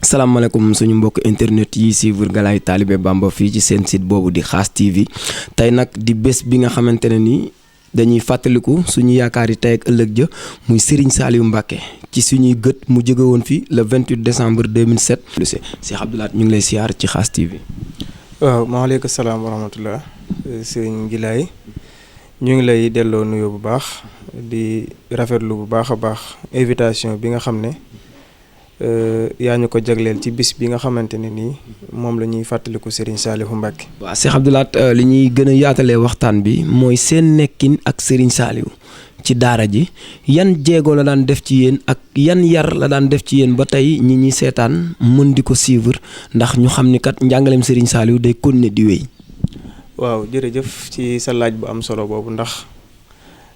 salaamaaleykum suñu mbokk internet yi suivre Galaye Talibé Bamba fii ci seen site boobu di Khass TV tey nag di bés bi nga xamante ne nii dañuy fàttaliku suñu yaakaar yi tey ak ëllëg ja muy Serigne Saliou Mbacké ci suñuy gët mu jóge woon fi le 28 décembre 2007. Cheikh Abdou Lahad ñu ngi lay siyaar ci Khass TV. waaw maaleykum salaam wa rahmatullah sëñ Gilaay ñu ngi lay delloo nuyoo bu baax di rafetlu bu baax a baax invitation bi nga xam ne yaa ñu ko jagleel ci bis bi nga xamante ne nii moom la ñuy fàttaliku Serigne Saliou Mbacké. waaw Cheikh Abdou Lahad li ñuy gën a yaatalee waxtaan bi mooy seen nekkin ak Serigne Saliou ci daara ji yan jéego la daan def ci yéen ak yan yar la daan def ci yéen ba tey ñi ñi seetaan mën di ko suivre ndax ñu xam ni kat njàngaleem Serigne Saliou day continuer di wéy. waaw jërëjëf ci sa laaj bu am solo boobu ndax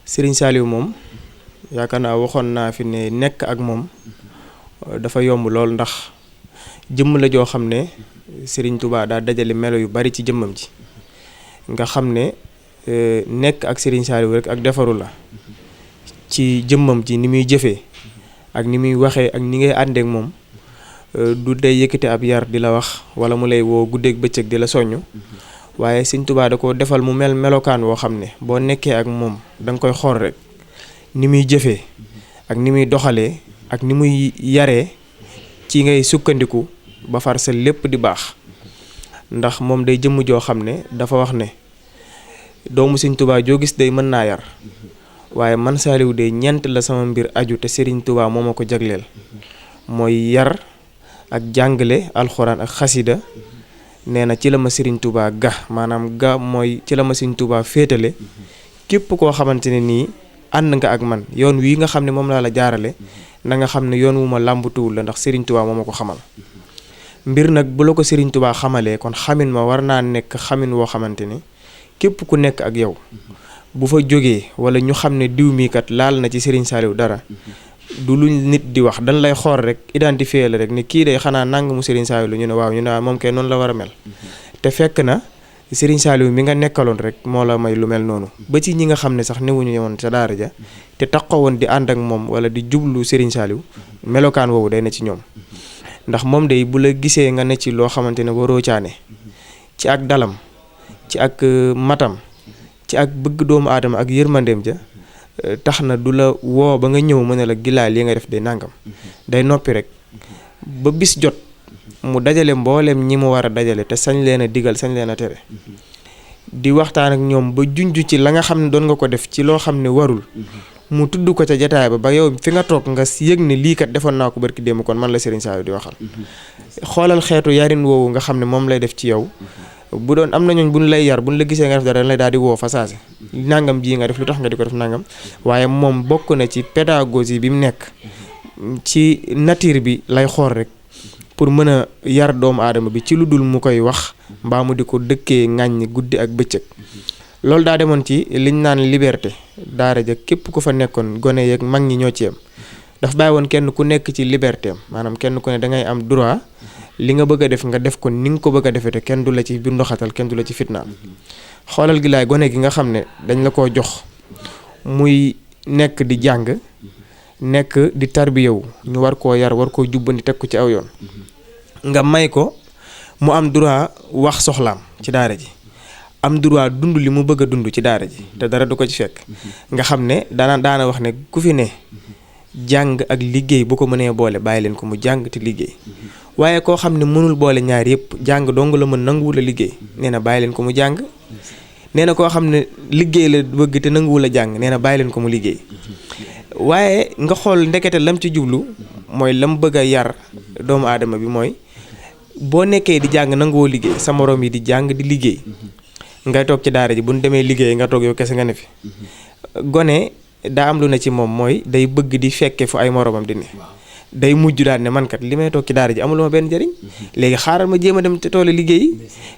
Serigne Saliou moom yaakaar naa waxoon naa fi ne nekk ak moom dafa yomb lool ndax jëmm la joo xam ne Serigne Touba daa dajale melo yu bari ci jëmmam ji nga xam ne nekk ak Serigne Saliou rek ak defaru la ci jëmmam ji ni muy jëfee ak ni muy waxee ak ni ngay àndeek moom du day yëkkati ab yar di la wax wala mu lay woo guddeeg bëccëg di la soññ waaye Serigne Touba da ko defal mu melokaan woo xam ne boo nekkee ak moom da nga koy xool rek ni muy jëfee ak ni muy doxalee ak ni muy yaree ci ngay sukkandiku ba far sa lépp di baax ndax moom day jëmm joo xam ne dafa wax ne doomu Serigne Touba joo gis day mën naa yar waaye man Saliou de ñeent la sama mbir aju te Serigne Touba moo ma ko jagleel mooy yar ak jàngale alxuraan ak xasida nee na ci la ma Serigne Touba maanaam mooy ci la ma Serigne Touba féetale képp koo xamante ne nii ànd nga ak man yoon wii nga xam ne moom laa la jaarale na nga xam ne yoon wu ma làmbatuwul la ndax Serigne Touba moo ma ko xamal mbir nag bu la ko Serigne Touba xamalee kon xamin ma war naa nekk xamin woo xamante ni képp ku nekk ak yow bu fa jógee wala ñu xam ne diw mii kat laal na ci Serigne Saliou dara du lu nit di wax dañ lay xool rek identifier la rek ni kii day xanaa nangamu Serigne Saliou lu ñu ne waaw ñu ne moom kay noonu la war a mel te fekk na Serigne Saliou mi nga nekkaloon rek moo la may lu mel noonu ba ci ñi nga xam ne sax newuñu woon sa daara ja te taxawoon di ànd ak moom wala di jublu Serigne Saliou melokaan woowu day ne ci ñoom ndax moom day bu la gisee nga ne ci loo xamante ne waroo caane ci ak dalam ci ak matam ci ak bëgg doomu aadama ak yërmandeem ja tax na du la woo ba nga ñëw mën a la gilaay li nga def day nangam day noppi rek ba bis jot mu dajale mbooleem ñi mu war a dajale te sañ leen a digal sañ leen a tere di waxtaan ak ñoom ba junj ci la nga xam ne doon nga ko def ci loo xam ne warul mu tudd ko ca jataay ba yow fi nga toog nga yëg ne lii kat defoon naa ko barki démb kon man la Serigne Saliou di waxal xoolal xeetu yarin woowu nga xam ne moom lay def ci yow bu doon am na ñooñ buñ lay yar buñ la gisee nga def dara dañ lay daal di woo fa saase nangam ji nga def lu tax nga di ko def nangam waaye moom bokk na ci pédagogie bi mu nekk ci nature bi lay xool rek pour mën a yar doomu aadama bi ci lu dul mu koy wax mbaa mu di ko dëkkee ŋàññi guddi ak bëccëg loolu daa demoon ci liñ naan liberté daara ja képp ku fa nekkoon gone yeeg mag ñi ñoo ci yem daf bàyyi woon kenn ku nekk ci liberté am maanaam kenn ku ne da ngay am droit li nga bëgg a def nga def ko ni nga ko bëgg a defee te kenn du la ci bi ndoxatal kenn du la ci fitnaal xoolal gi laay gone gi nga xam ne dañ la koo jox muy nekk di jàng nekk di tarbiyewu ñu war koo yar war koo jubbandi teg ko ci aw yoon nga may ko mu am droit wax soxlaam ci daara ji am droit dund li mu bëgg a dund ci daara ji te dara du ko ci fekk nga xam ne daana wax ne ku fi ne jàng ak liggéey bu ko mënee boole bàyyi leen ko mu jàng te liggéey waaye koo xam ne mënul boole ñaar yëpp jàng dong la mën nanguwul a liggéey nee na bàyyi leen ko mu jàng nee na koo xam ne liggéey la bëgg te nanguwul a jàng nee na bàyyi leen ko mu liggéey waaye nga xool ndekete lam ci jublu mooy lam bëgg a yar doomu aadama bi mooy boo nekkee di jàng nanguwoo liggéey sa moroom yi di jàng di liggéey ngay toog ci daara ji bu ñu demee liggéey nga toog yow kese nga ne fi gone daa am lu ne ci moom mooy day bëgg di fekke fu ay moroomam di ne day mujj daal ne man kat li may toog ci daara ji amuluma benn njëriñ léegi xaaral ma jéem a dem te toole liggéey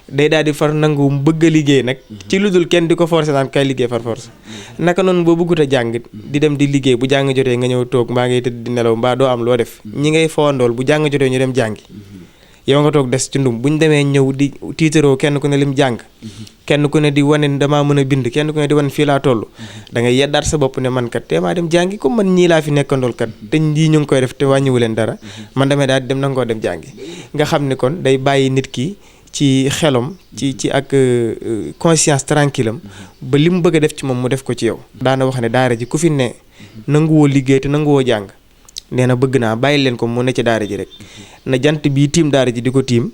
day daal di far nangu bëgg a liggéey nag ci lu dul kenn di ko forcer naan kay liggéey far force naka noonu boo bëggut a jàng di dem di liggéey bu jàng jotee nga ñëw toog mbaa ngay tëdd di nelaw mbaa doo am loo def ñi ngay fowandool bu jàng jotee ñu dem jàngi yow nga toog des ci ndum bu ñu demee ñëw di tiitaroo kenn ku ne lim jàng kenn ku ne di wane ne damaa mën a bind kenn ku ne di wane fii laa toll da ngay yeddaat sa bopp ne man kat te maa dem jàngi comme man ñii laa fi nekkandool kat te ñii ñu ngi koy def te wàññiwu leen dara man damay daal di dem nangoo dem jàngi nga xam ne kon day bàyyi nit ki ci xelam ci ak conscience tranquille am ba li mu bëgg a def ci moom mu def ko ci yow. daana wax ne daara ji ku fi ne nanguwoo liggéey te nanguwoo jàng nee na bëgg naa bàyyi leen ko mu ne ci daara ji rek na jant bii tiim daara ji di ko tiim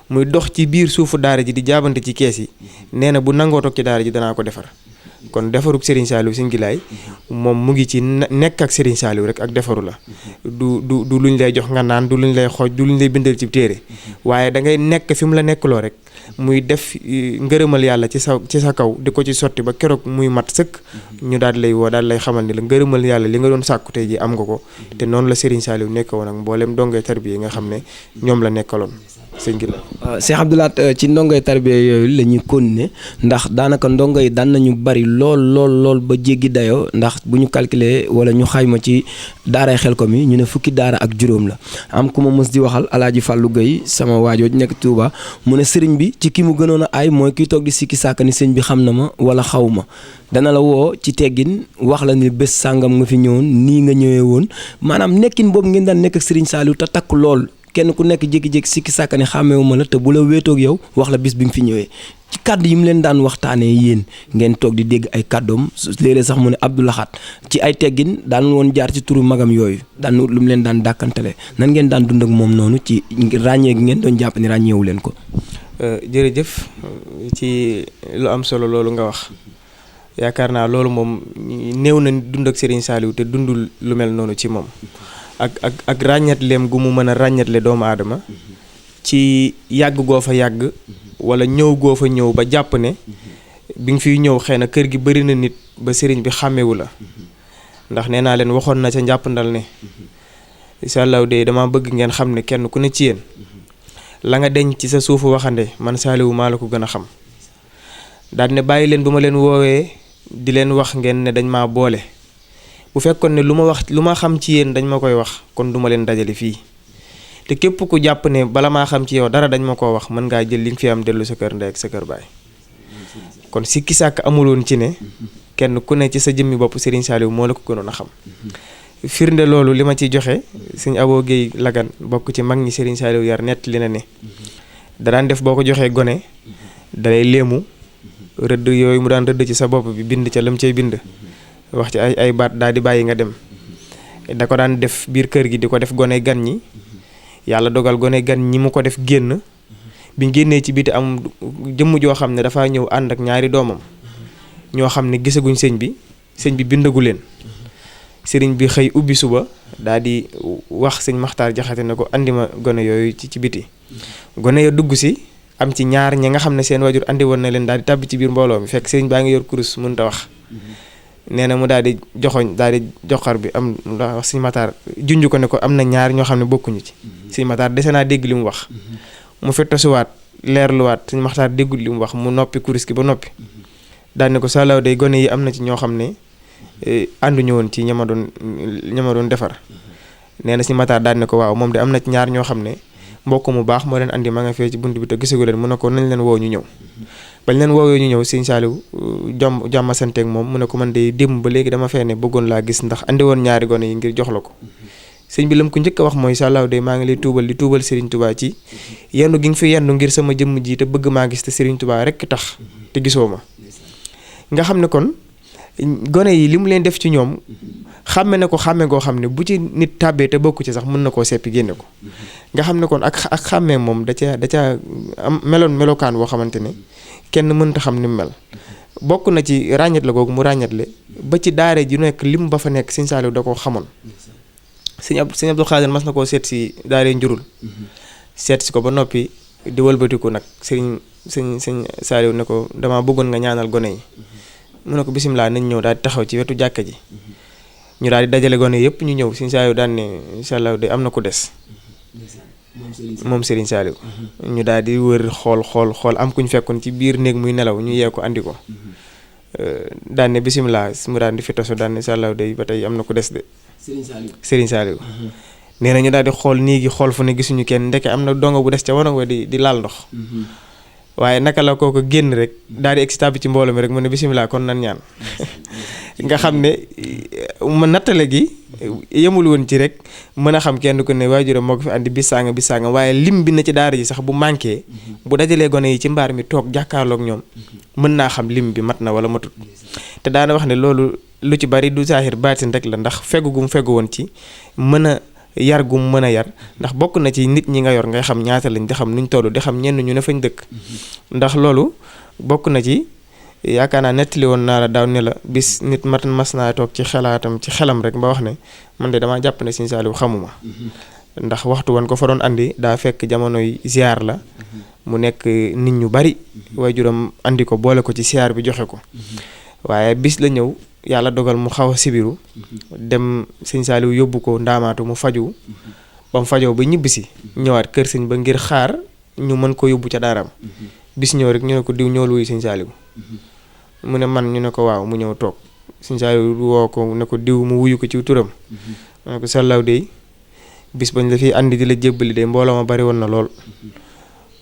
muy dox ci biir suufu daara ji di jaabante ci kees yi nee na bu nangoo toog ci daara ji danaa ko defar. kon defarug Serigne Saliou Sy Nguilaye moom mu ngi ci nekk ak Serigne Saliou rek ak defaru la du luñ lay jox nga naan du luñ lay xooj du luñ lay bindal ci téere waaye da ngay nekk fi mu la nekkloo rek muy def ngërëmal yàlla ci sa kaw di ko ci sotti ba keroog muy mat sëkk ñu daal lay woo daal lay xamal ni la ngërëmal yàlla li nga doon sàkku tey ji am nga ko te noonu la Serigne Saliou nekkoon ak mboolem dongay tarbiya yi nga xam ne ñoom la nekkaloon sëñ gi la. Cheikh Abdou Lahad ci ndongoy tarbiya yooyu la ñuy continuer ndax daanaka ndongo yi daan nañu bari lool ba jéggi dayoo ndax bu ñu calculer wala ñu xayma ci daaray Xelkom yi ñu ne fukki daara ak juróom la am ku ma mës di waxal Alaaji Fàllu Gay sama waajoo nekk Touba mu ne sëriñ bi ci ki mu gënoon a aay mooy kiy toog di sikki sàkk ni sëñ bi xam na ma wala xaw ma dana la woo ci teggin wax la ni bés sàngam nga fi ñëwoon nii nga ñëwee woon maanaam nekkin boobu ngeen daan nekk ak Serigne Saliou te takk lool kenn ku nekk jékki-jékki sikki sàkk ni xàmmeewuma la te bu la wéetoog yow wax la bis bi nga fi ñëwee ci kàddu yi mu leen daan waxtaanee yéen ngeen toog di dégg ay kàddoom léeg-léeg sax mu ne Abdou Lahad ci ay teggin daan woon jaar ci turu magam yooyu daan lu mu leen daan dàkkantale nan ngeen daan dund ak moom noonu ci ràññee gi ngeen doon jàpp ni ràññeewu leen ko. jërëjëf ci lu am solo loolu nga wax yaakaar naa loolu moom néew na dund ak Serigne Saliou te dundul lu mel noonu ci moom ak ràññatleem gu mu mën a ràññatle doomu aadama ci yàgg goo fa yàgg wala ñëw goo fa ñëw ba jàpp ne bi nga fiy ñëw xëy na kër gi bari na nit ba sëriñ bi xàmmewu la ndax nee naa leen waxoon na ca njàppandal ne incha allah de dama bëgg ngeen xam ne kenn ku ne ci yéen la nga denc ci sa suufu waxande man Saliou maa la ko gën a xam daal ne bàyyi leen bu ma leen woowee di leen wax ngeen ne dañ maa boole bu fekkoon ne lu ma xam ci yéen dañ ma koy wax kon duma leen dajale fii te képp ku jàpp ne bala maa xam ci yow dara dañ ma koo wax mën ngaa jël li nga fi am dellu sa kër ndey ak sa kër baay kon sikki sàkk amuloon ci ne kenn ku ne ci sa jëmmi bopp Serigne Saliou moo la ko gënoon a xam firnde loolu li ma ciy joxe sëñ Abo Guèye Lagan bokk ci mag ñi Serigne Saliou yar nett li na ne danaan def boo ko joxee gone dalay léemu rëdd yooyu mu daan rëdd ci sa bopp bi bind ca lam cay bind wax ci ay baat daal di bàyyi nga dem da ko daan def biir kër gi di ko def gone gan ñi yàlla dogal gone gan ñi mu ko def génn biñ génnee ci biti am jëmm joo xam ne dafaa ñëw ànd ak ñaari doomam ñoo xam ne gisaguñ sëñ bi bindagu leen sëriñ bi xëy ubbi suba daal di wax sëñ Maxtaar Jaxate ne ko andi ma gone yooyu ci biti gone ya dugg si am ci ñaar ñi nga xam ne seen wajur andi woon na leen daal di tàbbi ci biir mbooloo mi fekk sëriñ baa ngi yor kurus mënut a wax nee na mu daal di joxoñ daal di joxar bi am wax sëñ Maxtaar junj ko ne ko am na ñaar ñoo xam ne bokkuñu ci sëñ Maxtaar dese naa dégg li mu wax mu fettasuwaat leerluwaat sëñ Maxtaar déggul li mu wax mu noppi kurus gi ba noppi daal ne ko Saliou day gone yi am na ci ñoo xam ne ànduñu woon ci ña ma doon defar nee na sëñ Maxtaar daal ne ko waaw moom de am na ci ñaar ñoo xam ne mbokk mu baax moo leen andi ma nga fee ci bunt bi te gisagu leen mu ne ko nañ leen woo ñu ñëw bañ leen woowee ñu ñëw sëñ Saliou jàmma santeeg moom mu ne ko man de démb ba léegi dama fee ne bëggoon laa gis ndax andi woon ñaari gone yi ngir jox la ko sëñ bi lam ko njëkk a wax mooy Saliou de maa ngi lay tuubal di tuubal Serigne Touba ci yendu gi nga fi yendu ngir sama jëmm ji te bëgg maa gis te Serigne Touba rekk tax te gisoo ma nga xam ne kon gone yi li mu leen def ci ñoom xàmme na ko xàmme goo xam ne bu ci nit tàbbee te bokku ci sax mën na koo seppi génne ko nga xam ne kon ak xàmmee moom da ca am melokaan boo xamante ne kenn mënta xam ni mu mel bokk na ci ràññat la googu mu ràññatle ba ci daare ji nekk lim ba fa nekk sëñ Saliou da koo xamoon sëñ Abdou Khadir mas na koo seet si daare njurul seet si ko ba noppi di wëlbatiku nag sëñ Saliou ne ko dama bëggoon nga ñaanal gone yi mu ne ko bisimilah nañ ñëw daal di taxaw ci wetu jàkka ji ñu daal di dajale gone yëpp ñu ñëw sëñ Saliou daan ne incha allah de am na ku des moom Serigne Saliou ñu daal di wër xool am ku ñu fekkoon ci biir néeg muy nelaw ñu yee ko andi ko daan ne bisimilah mu daan di fi tasu daan ne incha allah de ba tey am na ku des de Serigne Saliou nee na ñu daal di xool nii gi xool fu ne gisuñu kenn ndeke am na dongo bu des ca wanag wa di laal ndox waaye naka la kooko génn rek daal di egsi tàbbi ci mbooloo mi rek mu ne bisimilah kon nan ñaan nga xam ne ma nattale gi yemul woon ci rek mën a xam kenn ku ne waajuram moo ko fi andi bis sàngam waaye lim bi na ci daara ji sax bu manqué bu dajalee gone yi ci mbaar mi toog jàkkaarloog ñoom mën naa xam lim bi mat na wala matut te daana wax ne loolu lu ci bari du saahir baatin rek la ndax fegu gum fegu woon ci mën a yar gum mën a yar ndax bokk na ci nit ñi nga yor ngay xam ñaata lañ di xam nuñ toll di xam ñenn ñu ne fañ dëkk ndax loolu bokk na ci yaakaar naa nettali woon naa la daaw ne la bis nit mas naa toog ci xelam rek ba wax ne man de damaa jàpp ne Sëñ Saaliw xamuma ndax waxtu woon ko fa doon andi daa fekk jamonoy ziar la mu nekk nit ñu bari waajuram andi ko boole ko ci ziar bi joxe ko waaye bis la ñëw yàlla dogal mu xaw a sibiru dem Sëñ Saaliw yóbbu ko ndaamaatu mu faju ba mu fajoo ba ñibbisi ñëwaat kër sëñ ba ngir xaar ñu mën ko yóbbu ca daaraam bis ñëw rek ñu ne ko diw ñëwul wuyu Sëñ Saaliw mu ne man ñu ne ko waaw mu ñëw toog Sëñ Saaliw woo ko ne ko diw mu wuyu ko ci turam mu ne ko Sallaw de bis bañ la fi andi di la jébbali de mbooloo ma bari woon na lool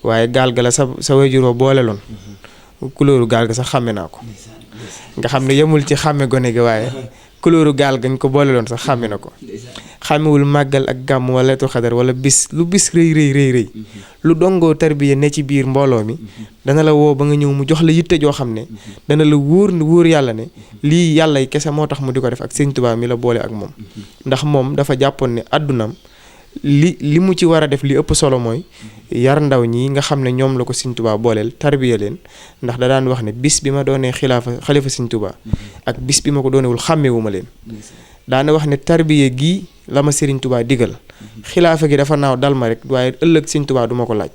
waaye gaal ga la sa wayjuroo boole loon couleur gaal ga sax xàmme naa ko nga xam ne yemul ci xàmme gone gi waaye couleur gaal gañ ko boole loon sax xàmme na ko xàmmewul màggal ak gàmm wala Laylatul Qadr wala bis lu bis rëy lu dongoo tarbiya ne ci biir mbooloo mi dana la woo ba nga ñëw mu jox la yitte joo xam ne dana la wóor yàlla ne lii yàlla yi kese moo tax mu di ko def ak Sëñ Tuubaa mi la boole ak moom ndax moom dafa jàppoon ne àddunam li mu ci war a def li ëpp solo mooy yar ndaw ñi nga xam ne ñoom la ko Sëñ Tuubaa booleel tarbiya leen ndax da daan wax ne bis bi ma doonee xalifa Sëñ Tuubaa ak bis bi ma ko doonewul xàmmewuma leen daana wax ne tarbiya gii la ma Sëriñ Tuubaa digal xilaafa gi dafa naaw dal ma rek waaye ëllëg Sëñ Tuubaa du ma ko laaj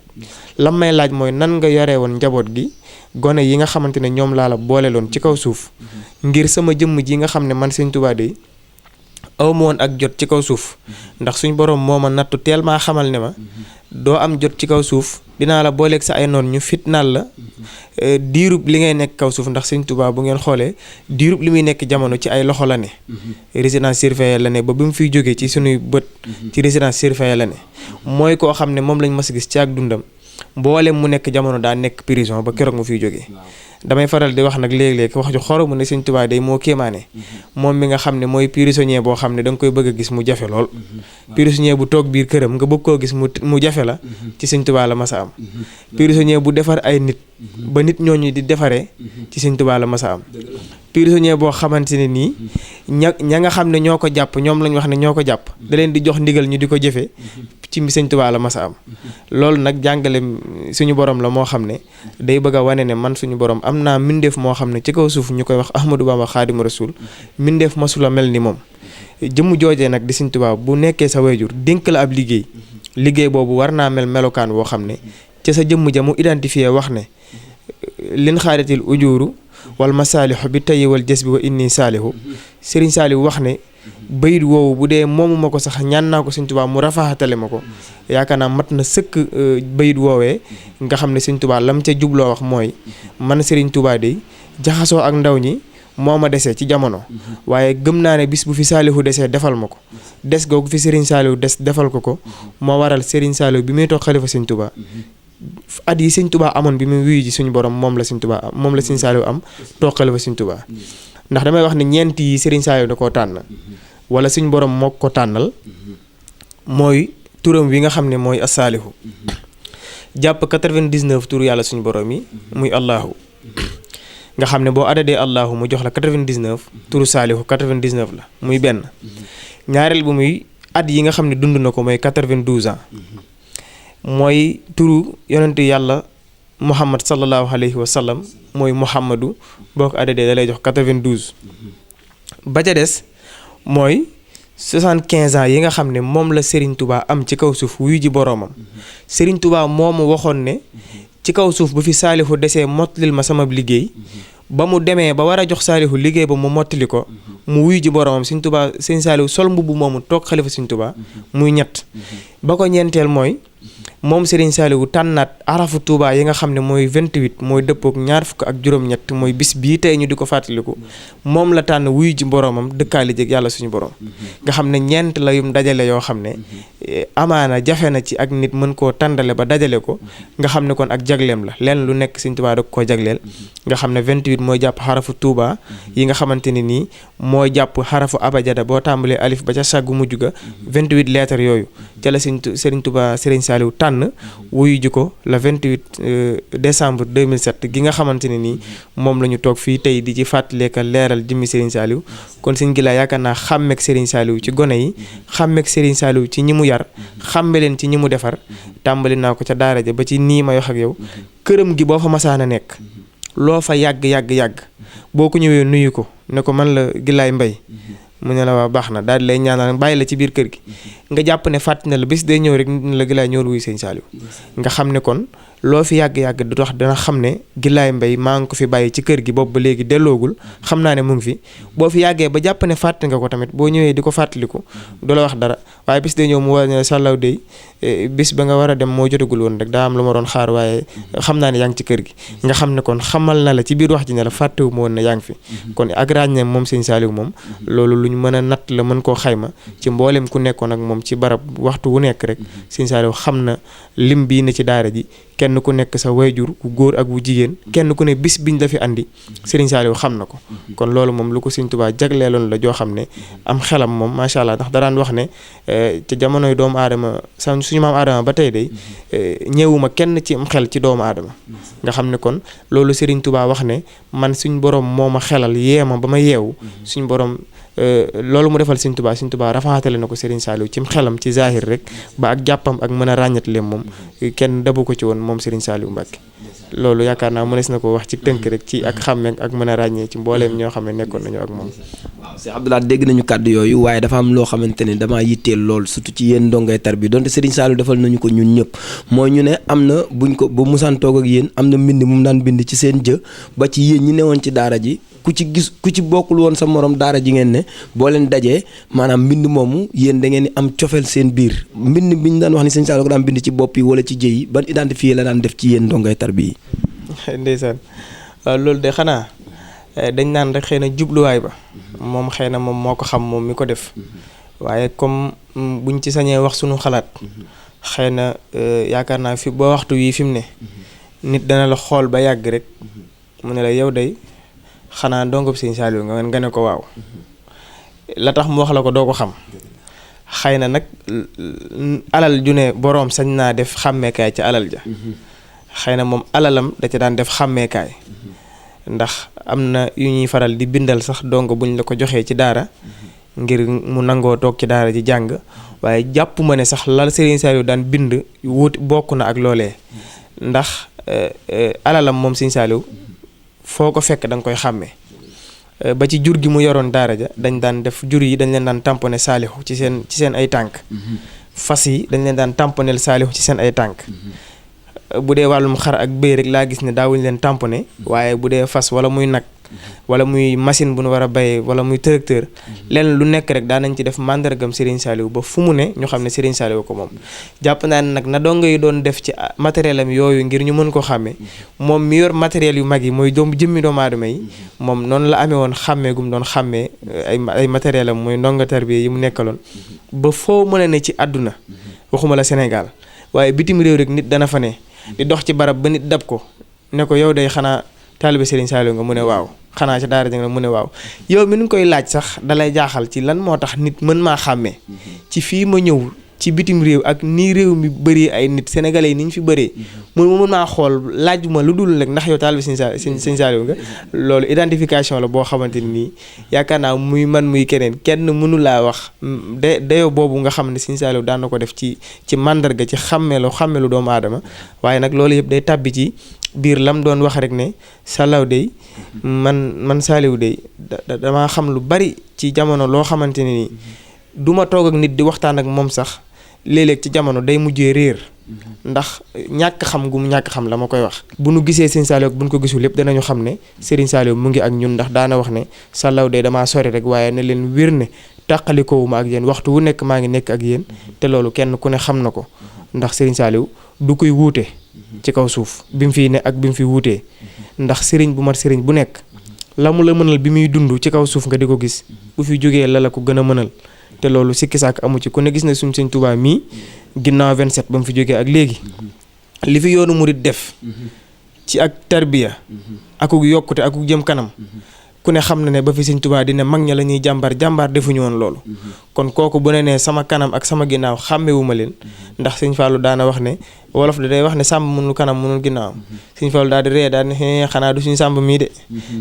lam may laaj mooy nan nga yore woon njaboot gi gone yi nga xamante ne ñoom laa la booleeloon ci kaw suuf ngir sama jëmm ji nga xam ne man Sëñ Tuubaa de aw ma woon ak jot ci kaw suuf ndax suñ borom moo ma nattu teel maa xamal ne ma doo am jot ci kaw suuf dinaa la booleeg sa ay noon ñu fitnaal la diirub li ngay nekk kaw suuf ndax Sëñ Tuubaa bu ngeen xoolee diirub li muy nekk jamono ci ay loxo la ne résidence surveillée la ne ba bi mu fiy jógee ci suñuy bët ci résidence surveillée la ne mooy koo xam ne moom lañ mas a gis ci ak dundam mboolem mu nekk jamono daa nekk prison ba keroog mu fiy jógee damay faral di wax nag léeg-léeg wax ju xoromu ne Sëñ Tuubaa day moo kéemaane moom mi nga xam ne mooy prisonnier boo xam ne da nga koy bëgg a gis mu jafe lool prisonnier bu toog biir këram nga bëgg koo gis mu jafe la ci Sëñ Tuubaa la mas a am prisonnier bu defar ay nit ba nit ñooñu di defaree ci Sëñ Tuubaa la mas a am prisonnier boo xamante ne nii ña nga xam ne ñoo ko jàpp ñoom lañ wax ne ñoo ko jàpp da leen di jox ndigal ñu di ko jëfee ci Sëñ Tuubaa la mas a am loolu nag jàngale suñu borom la moo xam ne day bëgg a wane ne man suñu borom am naa mbindeef moo xam ne ci kaw suuf ñu koy wax Ahmadou Bamba Xaadimu Rasuul mbindeef masula mel ni moom jëmm joojee nag di Sëñ Tuubaa bu nekkee sa wayjur dénk la ab liggéey boobu war naa mel melokaan woo xam ne ca sa jëmm ja mu identifié wax ne lin xaaritil ujuuru wal masaalihu bi tayyi wal jës bi wa inni saalihu Sëriñ Saalihu wax ne bayit woowu bu dee moomu ma ko sax ñaan naa ko Sëñ Tuubaa mu rafaatale ma ko yaakaar naa mat na sëkk bayit woowee nga xam ne Sëñ Tuubaa lam ca jubloo wax mooy man Sëriñ Tuubaa de jaxasoo ak ndaw ñi moo ma desee ci jamono waaye gëm naa ne bis bu fi Saalihu desee defal ma ko des googu fi Sëriñ Saalihu des defal ko moo waral Sëriñ Saalihu bi muy toog xalifa Sëñ Tuubaa at yi Sëñ Tuubaa amoon bi muy wuyu ji suñu borom moom la Sëñ Saalihu am toog xalifa Sëñ Tuubaa ndax damay wax ne ñeent yi Sëriñ Saalihu da koo tànn wala suñ borom moo ko tànnal mooy turam wi nga xam ne mooy as-Saalihu jàpp 99 tur yàlla suñu borom yi muy Allahu nga xam ne boo adadee Allahu mu jox la 99 turu Saalihu 99 la muy benn ñaareel bu muy at yi nga xam ne dund na ko mooy 92 ans mooy turu yonentu yàlla Muhammad sallallahu alayhi wa sallam mooy Muhammadu boo ko adadee da lay jox 92 ba ca des mooy 75 ans yi nga xam ne moom la Serigne Touba am ci kaw suuf wuyu ji boroomam Serigne Touba moomu waxoon ne ci kaw suuf bu fi Saalihu desee mottalil ma sama liggéey ba mu demee ba war a jox Saalihu liggéey ba mu mottali ko mu wuyu ji boroomam Serigne Saalihu sol mbubb moomu toog xalifa Serigne Touba muy ñett ba ko ñeenteel mooy moom Serigne Saliou tànnaat arafu Touba yi nga xam ne mooy 28 mooy dëppook ñaar fukk ak juróom-ñett mooy bis bii tey ñu di ko fàttaliku moom la tànn wuyu ji boroomam dëkkaali jëg yàlla suñu borom nga xam ne ñeent la yum dajale yoo xam ne amaana jafe na ci ak nit mën koo tàndale ba dajale ko nga xam ne kon ak jagleem la lenn lu nekk Serigne Touba da koo jagleel nga xam ne 28 mooy jàpp xarafu Touba yi nga xamante ni nii mooy jàpp xarafu abajada boo tàmbalee alif ba ca saggu mujj ga 28 lettres yooyu ca la Serigne Touba Serigne Saliou tànn wuyu ji ko le 28 décembre 2007 gi nga xamante ne nii moom la ñu toog fii tey di ci fàttaleeka leeral jëmmi Serigne Saliou kon Serigne Gila yaakaar naa xàmmeek Serigne Saliou ci gone yi xàmmeek Serigne Saliou ci ñi mu yar xàmme leen ci ñi mu defar tàmbali naa ko ca daara ja ba ci nii may wax ak yow këram gi boo fa masaan a nekk loo fa yàgg boo ko ñëwee nuyu ko ne ko man la Gilaay Mbay mu ne la waa baax na daal di lay ñaanal bàyyi la ci biir kër gi nga jàpp ne fàtt na la bés day ñëw rek ne la Gilaay ñëwul wuy Serigne Saliou nga xam ne kon loo fi yàgg du tax dana xam ne Gilaay Mbay maa ngi ko fi bàyyi ci kër gi boobu ba léegi delloogul xam naa ne mu ngi fi boo fi yàggee ba jàpp ne fàtte nga ko tamit boo ñëwee di ko fàttaliku du la wax dara waaye bis day ñëw mu war ne Sàllaw dey bis ba nga war a dem moo jotagul woon rek daa am lu ma doon xaar waaye xam naa ne yaa ngi ci kër gi nga xam ne kon xamal na la ci biir wax ji ne la fàttewu ma woon ne yaa ngi fi kon ak ràññeem moom Serigne Saliou moom loolu lu ñu mën a natt la mën koo xayma ci mboolem ku nekkoon ak moom ci barab waxtu wu nekk rek Serigne Saliou xam na lim bii ne ci daara ji kenn ku nekk sa wayjur ku góor ak wu jigéen kenn ku ne bis biñ la fi andi Serigne Saliou xam na ko kon loolu moom lu ko Serigne Touba jagleeloon la joo xam ne am xelam moom macha allah ndax daraan wax ne ci jamonoy doomu aadama suñu maam aadama ba tey day ñëwuma kenn ci am xel ci doomu aadama nga xam ne kon loolu Serigne Touba wax ne man suñ borom moo ma xelal yeema ba ma yeewu suñ borom loolu mu defal Serigne Touba rafaatale na ko Serigne Saliou ci xelam ci zahir rek ba ak jàppam ak mën a ràññatale moom kenn dabu ko ci woon moom Serigne Saliou Mbacké loolu yaakaar naa mënees na ko wax ci tënk rek ci ak xàmme ak mën a ràññee ci mbooleem ñoo xam ne nekkoon nañu ak moom. waaw Cheikh Abdoulaye dégg nañu kàddu yooyu waaye dafa am loo xamante ne damaa yitteel lool surtout ci yéen ndongay tar bi donte Serigne Saliou defal nañu ko ñun ñëpp mooy ñu ne am na buñ ko ba musaan toog ak yéen am na mbind mu daan bind ci seen jë ba ci yéen ñi newoon ci daara ji ku ci bokkul woon sa morom daara ji ngeen ne boo leen dajee maanaam mbind moomu yéen da ngeen di am cofeel seen biir mbind bi ñu daan wax ni Serigne Saliou ko daan bind ci bopp yi wala ci jë yi ban identifié la daan def ci yéen ndongay tar bi ndeysaan waaw loolu de xanaa dañ naan rek xëy na jubluwaay ba moom xëy na moom moo ko xam moom mi ko def waaye comme buñ ci sañee wax sunu xalaat xëy na yaakaar naa fi ba waxtu wii fi mu ne nit dana la xool ba yàgg rek mu ne la yow day xanaa ndongob Serigne Saliou nga ne ko waaw la tax mu wax la ko doo ko xam xëy na nag alal ju ne boroom sañ naa def xàmmeekaay ca alal ja xëy na moom alalam da ca daan def xàmmeekaay ndax am na yu ñuy faral di bindal sax dongo buñ la ko joxee ci daara ngir mu nangoo toog ci daara ji jàng waaye jàpp ma ne sax lal Serigne Saliou daan bind wut bokk na ak loolee ndax alalam moom Serigne Saliou foo ko fekk da nga koy xàmmee ba ci jur gi mu yoroon daara ja dañ daan def jur yi dañ leen daan tamponné Saliou ci seen ay tànk fas yi dañ leen daan tamponné Saliou ci seen ay tànk bu dee wàllum xar ak bëy rek laa gis ne daawuñu leen tamponné waaye bu dee fas wala muy nag wala muy machine bu nu war a béyee wala muy tracteur lenn lu nekk rek daan nañ ci def màndargam Serigne Saliou ba fu mu ne ñu xam ne Serigne Saliou ko moom jàpp naa ne nag na dongo yi doon def ci matériel am yooyu ngir ñu mën ko xàmmee moom mi yor matériel yu mag yi mooy jëmmi doomu aadama yi moom noonu la amee woon xàmmee gum doon xàmmee ay matériel am mooy ndongo tarbiya yi mu nekkaloon ba foo mën a ne ci àdduna waxuma la Sénégal waaye bitim réew rek nit dana fa ne di dox ci barab ba nit dab ko ne ko yow day xanaa taalibe Serigne Saliou nga mu ne waaw xanaa ca daara ja nga mu ne waaw yow mi nu koy laaj sax dalay jaaxal ci lan moo tax nit mën maa xàmmee ci fii ma ñëw ci bitim réew ak nii réew mi bëree ay nit sénégalais yi ni ñu fi bëree mu mën maa xool laaj ma lu dul rek ndax yow taalibe Serigne Saliou nga loolu identification la boo xamante ni yaakaar naa muy man muy keneen kenn mënu laa wax dayoo boobu nga xam ne Serigne Saliou daan na ko def ci màndarga ci xàmmeelu doomu aadama waaye nag loolu yëpp day tàbbi ci biir lam doon wax rek ne Sàllaw dey man Saliou dey damaa xam lu bari ci jamono loo xamante ne nii du ma toog ak nit di waxtaan ak moom sax léeg-léeg ci jamono day mujjee réer ndax ñàkk xam gu mu ñàkk xam la ma koy wax. bu nu gisee Serigne Saliou bu nu ko gisul lépp danañu xam ne Serigne Saliou mu ngi ak ñun ndax daana wax ne Sàllaw dey damaa sori rek waaye ne leen wér ne tàqalikoowu ma ak yéen waxtu wu nekk maa ngi nekk ak yéen te loolu kenn ku ne xam na ko ndax Serigne Saliou du koy wuute ci kaw suuf bi mu fiy ne ak bi mu fi wuutee ndax Serigne bu mat Serigne bu nekk la mu la mënal bi muy dund ci kaw suuf nga di ko gis bu fi jógee la ko gën a mënal te loolu sikki sàkk amu ci ku ne gis na suñ Sëñ Tuubaa mii ginnaaw 27 ba mu fi jógee ak léegi li fi yoonu murit def ci ak tarbiya akuk yokkute akuk jëm kanam ku ne xam na ne ba fi Sëñ Tuubaa dina mag ña la ñuy jàmbar defuñu woon loolu kon kooku bu ne nee sama kanam ak sama ginnaaw xàmmewuma leen ndax Sëñ Fallu daana wax ne wolof da day wax ne sàmb mënul kanam mënul ginnaaw Sëñ Fallu daal di ree daal ne xanaa du suñu sàmb mii de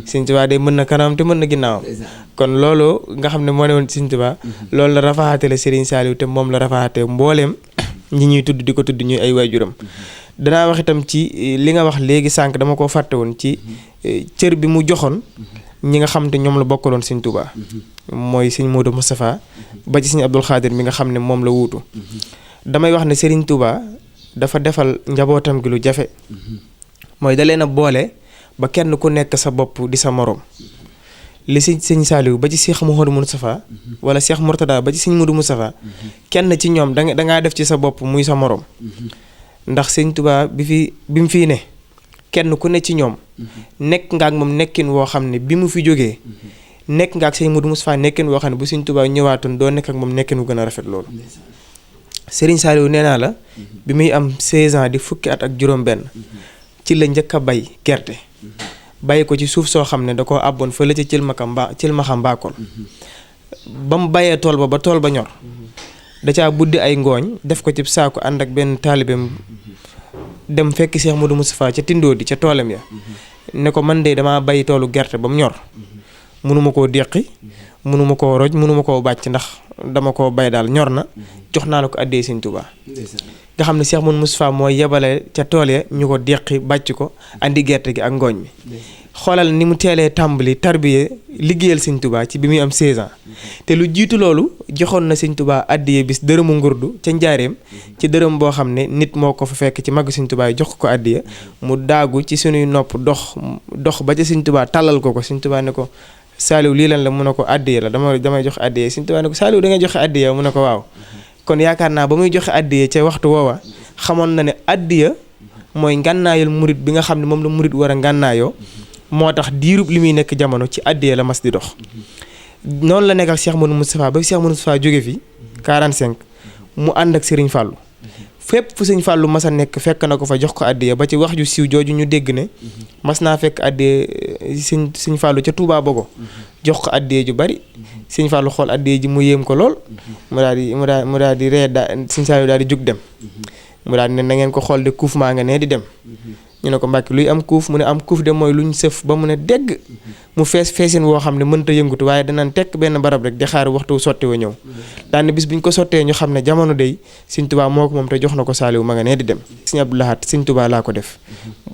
Sëñ Tuubaa de mën na kanam te mën na ginnaaw kon loolu nga xam ne moo ne woon Sëñ Tuubaa loolu la rafaatale Serigne Saliou te moom la rafaate mbooleem ñi ñuy tudd di ko tudd ñuy ay waajuram danaa wax itam ci li nga wax léegi sànq dama ko fàtte woon ci cër bi mu joxoon ñi nga xam te ñoom la bokkaloon Sëñ Tuubaa mooy Sëñ Modou Moustapha ba ci Sëñ Abdul Xaadir mi nga xam ne moom la wuutu damay wax ne Serigne Touba dafa defal njabootam gi lu jafe mooy da leen a boole ba kenn ku nekk sa bopp di sa morom li Sëñ Saliou ba ci Cheikh Mouhamadou Moustapha wala Cheikh Mourtada ba ci Sëñ Modou Moustapha kenn ci ñoom dangaa def ci sa bopp muy sa morom ndax Sëñ Touba bi mu fii ne kenn ku ne ci ñoom nekk nga ak moom nekkin woo xam ne bi mu fi jógee nekk nga ak Sëñ Modou Moustapha nekkin woo xam ne bu Sëñ Touba ñëwaatoon doo nekk ak moom nekkin wu gën a rafet loolu Serigne Saliou nee naa la bi muy am 16 ans di fukki at ak juróom-benn ci la njëkk a bay gerte bàyyi ko ci suuf soo xam ne da koo àbboon fële ca cilmaxam mbaakool ba mu bayee tool ba tool ba ñor da caa buddi ay ngooñ def ko ci saako ànd ak benn taalibeem dem fekk Cheikh Modou Moustapha ca tindoo di ca toolam ya ne ko man de damaa bay toolu gerte ba mu ñor mënuma koo déqi mënuma koo roj mënuma koo bàcc ndax dama koo bay daal ñor na jox naa la ko àddee Sëñ Tuubaa nga xam ne Cheikh Modou Moustapha mooy yebale ca tool ya ñu ko déqi bàcc ko andi gerte gi ak ngooñ mi xoolal ni mu teelee tàmbali tarbiye liggéeyal Sëñ Tuubaa ci bi muy am 16 ans te lu jiitu loolu joxoon na Sëñ Tuubaa àddiyee bis dërëmu ngurdu ca njaareem ci dërëm boo xam ne nit moo ko fa fekk ci màgg Sëñ Tuubaa jox ko àddiya mu daagu ci sunuy nopp dox ba ca Sëñ Tuubaa tàllal ko Sëñ Tuubaa ne ko Saliou lii lan la mu ne ko àddiya la damay joxe àddiya Sëñ Tuubaa ne ko Saliou da ngay joxe àddiya mu ne ko waaw kon yaakaar naa ba muy joxe àddiya ca waxtu woowa xamoon na ne àddiya mooy ngànnaayal murit bi nga xam ne moom la murit war a ngànnaayoo moo tax diirub li muy nekk jamono ci àddiya la mas di dox noonu la nekk ak Cheikh Modou Moustapha ba Cheikh Modou Moustapha jóge fi 45 mu ànd ak Serigne Fallou fépp fu Sëñ Fallou mas a nekk fekk na ko fa jox ko àddiya ba ci wax ju siiw jooju ñu dégg ne mas naa fekk àddiya Sëñ Fallou ca Touba Bogo jox ko àddiya ju bari Sëñ Fallou xool àddiya ji mu yéem ko lool mu daal di ree Sëñ Saliou daal di jug dem mu daal di ne na ngeen ko xool de kuuf maa nga nee di dem ñu ne ko Mbàkke luy am kuuf mu ne am kuuf de mooy luñ sëf ba mu ne dégg mu feesin woo xam ne mënta yëngutu waaye danaan tekk benn barab rek di xaar waxtu sotti wa ñëw daane bis buñ ko sottee ñu xam ne jamono day Sëñ Tuubaa moo ko moom te jox na ko Saliou ma nga nee di dem Sëñ Abdou Lahad Sëñ Tuubaa laa ko def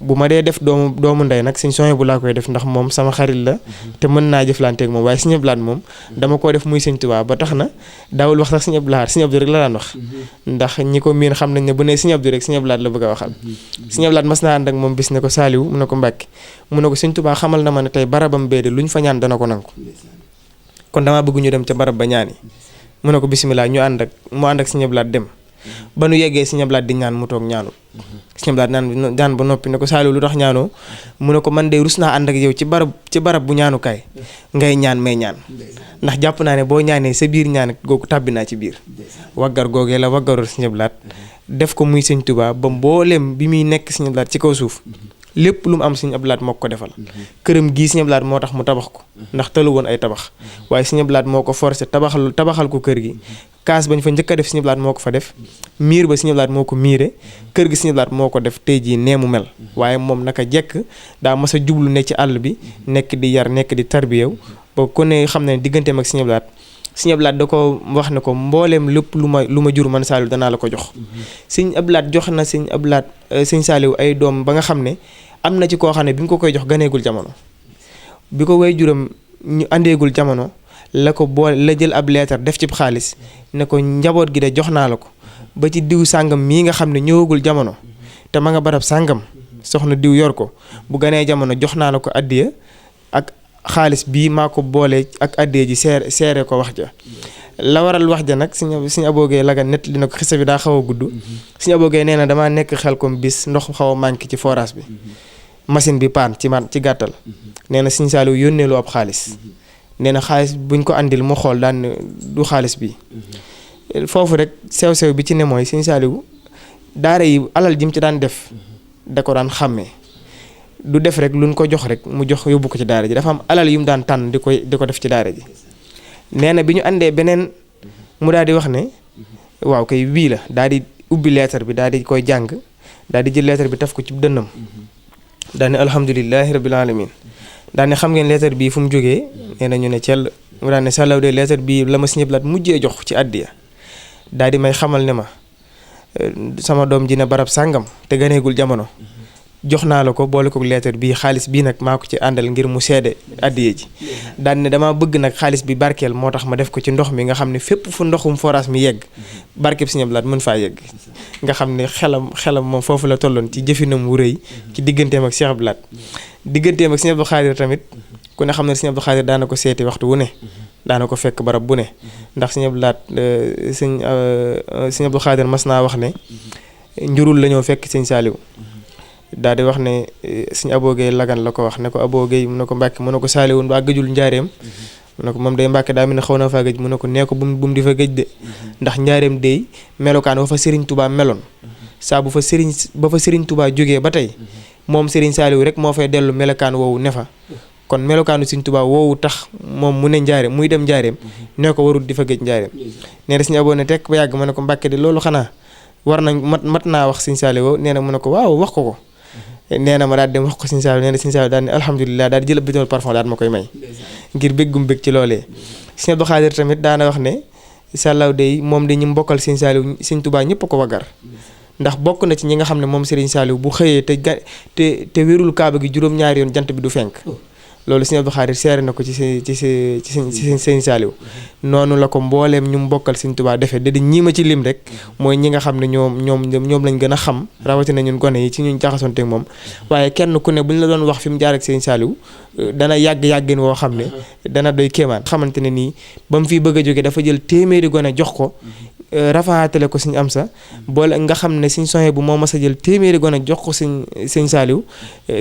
bu ma dee def doomu ndey nag Sëñ Souhaïbou laa koy def ndax moom sama xarit la te mën naa jëflanteeg moom waaye Sëñ Abdou Lahad moom dama koo def muy Sëñ Tuubaa ba tax na daawul wax sax Sëñ Abdou Lahad Sëñ Abdou rek la daan wax ndax ñi ko miin xam nañ ne bu ne Sëñ Abdou rek Sëñ Abdou Lahad la bëgg a waxal Sëñ Abdou Lahad mas naa ànd ak moom bis ne ko Saliou mu ne ko Mbàkke mu ne ko Sëñ Tuubaa xamal na ma ne tey barabam bee de luñ fa ñaan dana ko nangu kon damaa bëgg ñu dem ca barab ba ñaani mu ne ko bisimilah mu ànd ak Sëñ Abdou Lahad dem ba nu yeggee Sëñ Abdou Lahad di ñaan mu toog ñaanul Sëñ Abdou Lahad ñaan ba noppi ne ko Saliou lu tax ñaanoo mu ne ko man de rus naa ànd ak yow ci barab bu ñaanukaay ngay ñaan may ñaan ndax jàpp naa ne boo ñaanee sa biir ñaan googu tàbbi naa ci biir waggar googee la waggaroon Sëñ Abdou Lahad def ko muy Sëñ Tuubaa ba mbooleem bi muy nekk Sëñ Abdou Lahad ci kaw suuf lépp lu mu am Sëñ Abdou Lahad moo ko defal këram gii Sëñ Abdou Lahad moo tax mu tabax ko ndax tëlu woon ay tabax waaye Sëñ Abdou Lahad moo ko forcé tabaxal ko kër gi kaas bañ fa njëkk a def Sëñ Abdou Lahad moo ko fa def miir ba Sëñ Abdou Lahad moo ko miire kër gi Sëñ Abdou Lahad moo ko def tey jii nee mu mel waaye moom naka jekk daa mas a jublu ne ci àll bi nekk di yar nekk di tarbiyew ba ku ne xam ne digganteem ak Sëñ Abdou Lahad Sëñ Abdou Lahad da ko wax ne ko mbooleem lépp lu ma jur man Saliou danaa la ko jox Sëñ Abdou Lahad jox na Sëñ Abdou Lahad Sëñ Saliou ay doom ba nga xam ne am na ci koo xam ne bi mu ko koy jox ganeegul jamono bi ko way juram ñu àndeegul jamono la jël ab leetar def ci xaalis ne ko njaboot gi de jox naa la ko ba ci diw sàngam mii nga xam ne ñëwagul jamono te ma nga barab sàngam soxna diw yor ko bu ganee jamono jox naa la ko addiya ak xaalis bii maa ko boole ak addiya ji seere ko wax ja la waral wax ja nag suñu aboogee lagan nett li na ko xisa bi daa xaw a gudd suñu aboogee nee na damaa nekk xel comme bis ndox xaw a manqué ci forage bi machine bi paan ci gàttal nee na Sëñ Saaliw yónnee lu ab xaalis nee na xaalis buñ ko andil mu xool daan du xaalis bi foofu rek sew-sew bi ci ne mooy Sëñ Saaliw daara yi alal ji mu ci daan def da ko daan xàmmee du def rek luñ ko jox rek mu jox yóbbu ko ci daara ji dafa am alal yu mu daan tànn di ko def ci daara ji nee na bi ñu àndee beneen mu daal di wax ne waaw kay wii la daal di ubbi leetar bi daal di koy jàng daal di jël leetar bi taf ko ci dënnam daal ne alhamdulilahi rabbil alamin daal ne xam ngeen leetar bii fu mu jógee nee na ñu ne cell mu daal ne sàllaw de leetar bii la ma Sëñ Abdu Lahat mujjee jox ci àddiya daal di may xamal ne ma sama doom ji ne barab sàngam te ganeegul jamono jox naa la ko boole ko leetar bii xaalis bii nag maa ko ci àndal ngir mu seede addiye ji daan ne damaa bëgg nag xaalis bi barkeel moo tax ma def ko ci ndox mi nga xam ne fépp fu ndoxum forage mi yegg barkeb Sëñ Abdu Lahat mën faa yegg nga xam ne xelam moom foofu la tolloon ci jëfinam wu rëy ci digganteem ak Cheikh Abdou Lahat digganteem ak Sëñ Abdou Khadir tamit ku ne xam ne Sëñ Abdou Khadir daana ko seeti waxtu wu ne daana ko fekk barab bu ne ndax Sëñ Abdou Lahat Sëñ Abdou Khadir mas naa wax ne njurul la ñoo fekk Sëñ Saaliw daal di wax ne Sëñ aboogee lagan la ko wax ne ko aboogee mu ne ko Mbàkke mu ne ko Saaliwun ba gëjul njaareem mu ne ko moom day Mbàkke daa mel ne xaw na faa gëj mu ne ko nee ko bu mu di fa gëj de ndax njaareem day melokaan ba fa Sëriñ Tubaa meloon saa bu fa Sëriñ Tubaa jógee ba tey moom Sëriñ Saaliw rek moo fay dellu melokaan woowu ne fa kon melokaanu Sëriñ Tubaa woowu tax moom mu ne njaareem muy dem njaareem nee ko warul di fa gëj njaareem nee na Sëñ aboo ne tekk ba yàgg ma ne ko Mbàkke de loolu xanaa war nañ mat naa wax Sëñ Saaliw nee na mu ne ko waaw wax ko nee na ma daal dem wax ko Sëñ Saaliw nee na Sëñ Saaliw daal ne alhamdulilah daal di jël bitool parfum daal ma koy may ngir béggum bég ci loolee Sëñ Abdou Khadir tamit daana wax ne sàllaw day moom de ñu mbokkal Sëñ Saaliw Sëñ Tubaa ñëpp ko waggar ndax bokk na ci ñi nga xam ne moom Sëriñ Saaliw bu xëyee te wérul kaaba gi juróom-ñaari yoon jant bi du fenk loolu Sëñ Abdou Khadir seere na ko ci Sëñ Saaliw noonu la ko mbooleem ñu mbokkal Sëñ Tubaa defee da di ñii ma ci lim rek mooy ñi nga xam ne ñoom lañ gën a xam rawatina ñun gone yi ci ñun jaxasonteeg moom waaye kenn ku ne bu ñu la doon wax fi mu jaar ak Sëñ Saaliw dana yàggin woo xam ne dana doy kéemaan xamante ne nii ba mu fiy bëgg a jóge dafa jël téeméeri gone jox ko rafaatale ko Sëñ Amsa boole nga xam ne Sëñ Sohaybu bu moo mas a jël téeméeri gone jox ko Sëñ Saaliw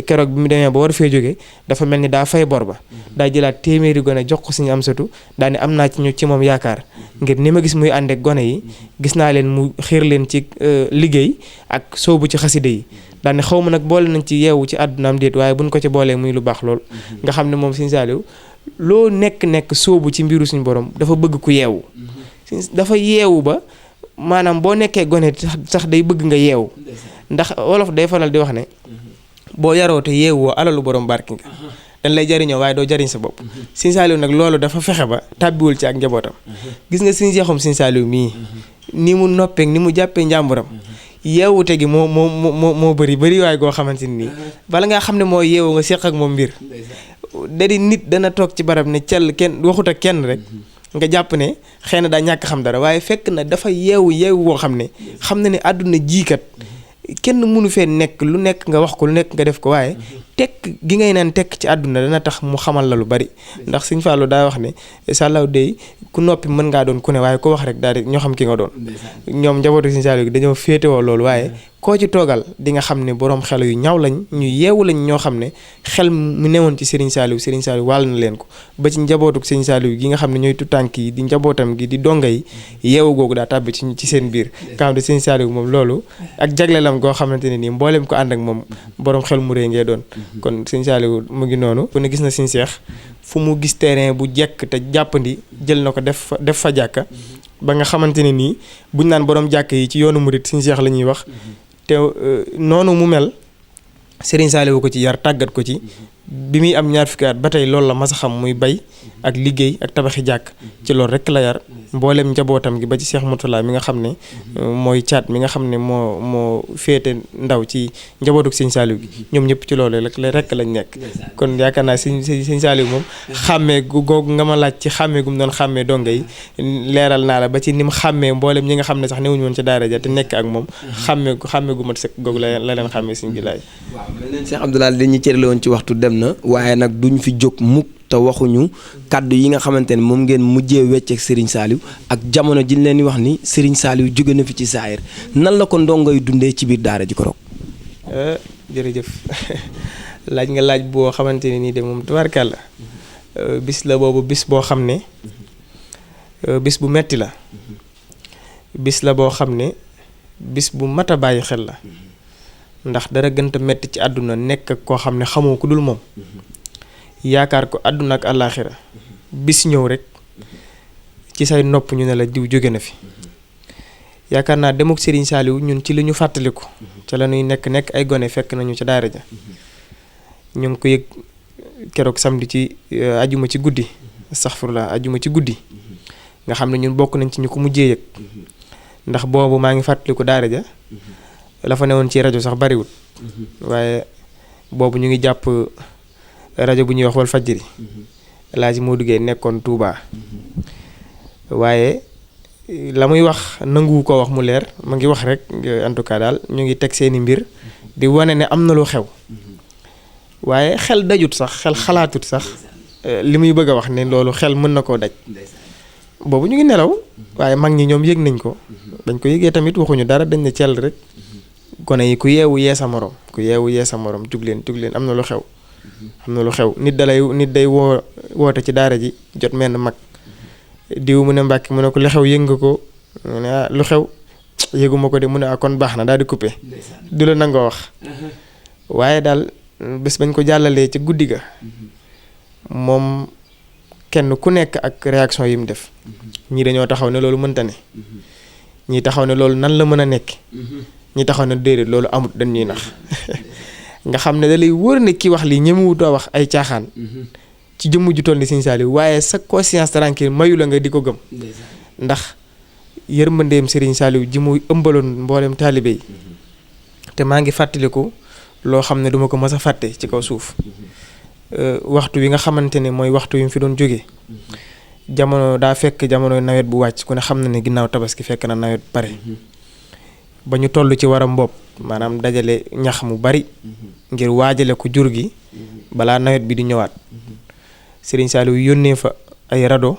keroog bi mu demee ba war fee jóge dafa mel ni daa fay bor ba daa jëlaat téeméeri gone jox ko Sëñ Amsatu daa ne am naa ci moom yaakaar ngir ni ma gis muy ànd ak gone yi gis naa leen mu xiir leen ci liggéey ak soobu ci xaside yi daane xaw ma nag boole nañ ci yeewu ci àddunaam déet waaye buñ ko ci boolee muy lu baax lool nga xam ne moom Sëñ Saaliw loo nekk soobu ci mbiru suñu borom dafa bëgg ku yeewu dafa yeewu ba maanaam boo nekkee gone sax day bëgg nga yeewu ndax wolof day faral di wax ne boo yaroo te yeewoo alalu borom barki nga dañ lay jariñoo waaye doo jariñ sa bopp Sëñ Saaliw nag loolu dafa fexe ba tàbbiwul ci ak njabootam gis nga Sëñ Seexum Sëñ Saaliw mii ni mu noppeek ni mu jàppee njàmburam yeewute gi moo bëri waaye goo xamante ni bala ngaa xam ne moo yeewu nga seq ak moom mbir da di nit dana toog ci barab ne cell kenn waxut ak kenn rek nga jàpp ne xëy na daa ñàkk xam dara waaye fekk na dafa yeewu woo xam ne ne àdduna jiikat kenn mënu fee nekk lu nekk nga wax ko lu nekk nga def ko waaye tekk gi ngay naan tekk ci àdduna dana tax mu xamal la lu bari ndax Sëñ Fallu daa wax ne sàllaw dey ku noppi mën ngaa doon ku ne waaye ko wax rek daal di ñoo xam ki nga doon ñoom njabootu Sëñ Saaliw gi dañoo féetewoo loolu waaye koo ci toogal di nga xam ne boroom xel yu ñaw lañ ñu yeewu lañ ñoo xam ne xel mu newoon ci Sëriñ Saaliw wàll na leen ko ba ci njabootuk Sëriñ Saaliw gi nga xam ne ñooy tutànk yi di njabootam gi di donga yi yeewu googu daa tàbbi ci seen biir nga xam ne Sëriñ Saaliw moom loolu ak jagleelam goo xamante ne nii mbooleem ko ànd ak moom boroom xel mu rëy ngay doon kon Sëriñ Saaliw mu ngi noonu ku ne gis na Sëriñ Seex fu mu gis terrain bu jekk te jàppandi jël na ko def fa jàkka ba nga xamante ne nii buñ naan boroom jàkk yi ci yoonu murit Sëriñ Seex la ñuy wax te noonu mu mel Sëriñ Saaliw ko ci yar tàggat ko ci bi muy am ñaar fukki at ba tey loolu la mas a xam muy bay ak liggéey ak tabaxi jàkk ci loolu rek la yar mboolem njabootam gi ba ci Cheikh Mourtala mi nga xam ne mooy caat mi nga xam ne moo féete ndaw ci njabootuk Sëñ Saaliw gi ñoom ñëpp ci loolu rek lañ nekk kon yaakaar naa Sëñ Saaliw moom xàmmee googu nga ma laaj ci xàmmee gu mu doon xàmmee donga yi leeral naa la ba ci ni mu xàmmee mboolem ñi nga xam ne sax newuñu woon ci daara ja te nekk ak moom xàmmee gu mat sëkk googu la leen xàmmee Sëñ Gilaay. waaw mel leen Cheikh Abdou Lahad dañuy cërale woon ci waxtu dem na waaye nag duñ fi jóg mukk te waxuñu kàddu yi nga xamante ne moom ngeen mujjee wecceek Serigne Saliou ak jamono ji ñu leen di wax ni Serigne Saliou jóge na fi ci saayir nan la ko ndongoy dundee ci biir daara ji ko rog jërëjëf laaj nga laaj boo xamante ne nii de moom tubaarkàlla bis la boobu bis boo xam ne bis bu metti la bis la boo xam ne bis bu mat a bàyyi xel la ndax dara gënta metti ci àdduna nekk ak koo xam ne xamoo ku dul moom yaakaar ko àdduna ak àllaaxira bis ñëw rek ci say nopp ñu ne la diw jóge na fi yaakaar naa demuk Serigne Saliou ñun ci li ñu fàttaliku ca la ñuy nekk ay gone fekk nañu ca daara ja ñu ngi ko yëg keroog samedi ci ajuma ci guddi astaghfirullah ajuma ci guddi nga xam ne ñun bokk nañ ci ñu ko mujjee yëg ndax boobu maa ngi fàttaliku daara ja la fa newoon ci rajo sax bariwul waaye boobu ñu ngi jàpp rajo bu ñuy wax Walfadjri Alaaji Modou Gueye nekkoon Touba waaye la muy wax nanguwu ko wax mu leer ma ngi wax rek en tout cas daal ñu ngi teg seeni mbir di wane ne am na lu xew waaye xel dajut sax xel xalaatut sax li muy bëgg a wax ne loolu xel mën na koo daj boobu ñu ngi nelaw waaye mag ñi ñoom yëg nañ ko dañ ko yëgee tamit waxuñu dara dañ ne cell rek gone yi ku yeewu yee sa morom jug leen am na lu xew nit day woote ci daara ji jot menn mag diw mu ne Mbàkke mu ne ko li xew yëg nga ko mu ne lu xew yëguma ko de mu ne kon baax na daal di coupé du la nangoo wax waaye daal bés bañ ko jàllalee ci guddi ga moom kenn ku nekk ak réaction yi mu def ñii dañoo taxaw ne loolu mënta ne ñii taxaw ne loolu nan la mën a nekk ñi taxaw ne déedéet loolu amut dañ ñuy nax nga xam ne da lay wóor ne ki wax lii ñemewutoo wax ay caaxaan ci jëmm ju toll ni Serigne Saliou waaye sa conscience tranquille mayu la nga di ko gëm ndax yërmandeem Serigne Saliou ji muy ëmbaloon mboolem taalibe yi te maa ngi fàttaliku loo xam ne duma ko mës a fàtte ci kaw suuf waxtu wi nga xamante ne mooy waxtu wi mu fi doon jógee jamono daa fekk jamono nawet bu wàcc ku ne xam na ne ginnaaw tabaski fekk na nawet pare ba ñu toll ci war a mbopp maanaam dajale ñax mu bari ngir waajale ko jur gi balaa nawet bi di ñëwaat Serigne Saliou yónnee fa ay rado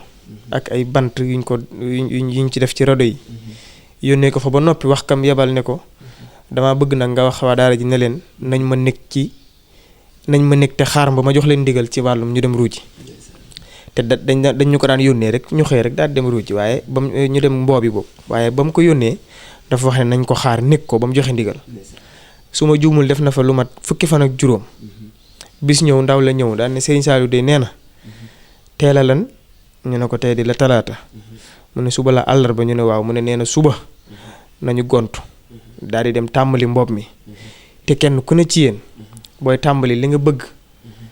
ak ay bant yuñ ci def ci rado yi yónnee ko fa ba noppi wax kam yebal ne ko dama bëgg nag nga wax waa daara ji ne leen nañ ma nekk te xaar ba ma jox leen ndigal ci wàllum ñu dem ruuji te dañ ñu ko daan yónnee rek ñu xëy rek daal dem ruuji waaye ba ñu dem mboobi boobu waaye ba mu ko yónnee dafa wax ne nañ ko xaar nekk ko ba mu joxe ndigal su ma juumul def na fa lu mat fukki fan ak juróom bis ñëw ndaw la ñëw daal ne Serigne Saliou de nee na teela lan ñu ne ko tey di la talaata mu ne suba la àllarba ñu ne waaw mu ne nee na suba nañu gontu daal di dem tàmbali mbob mi te kenn ku ne ci yéen booy tàmbali li nga bëgg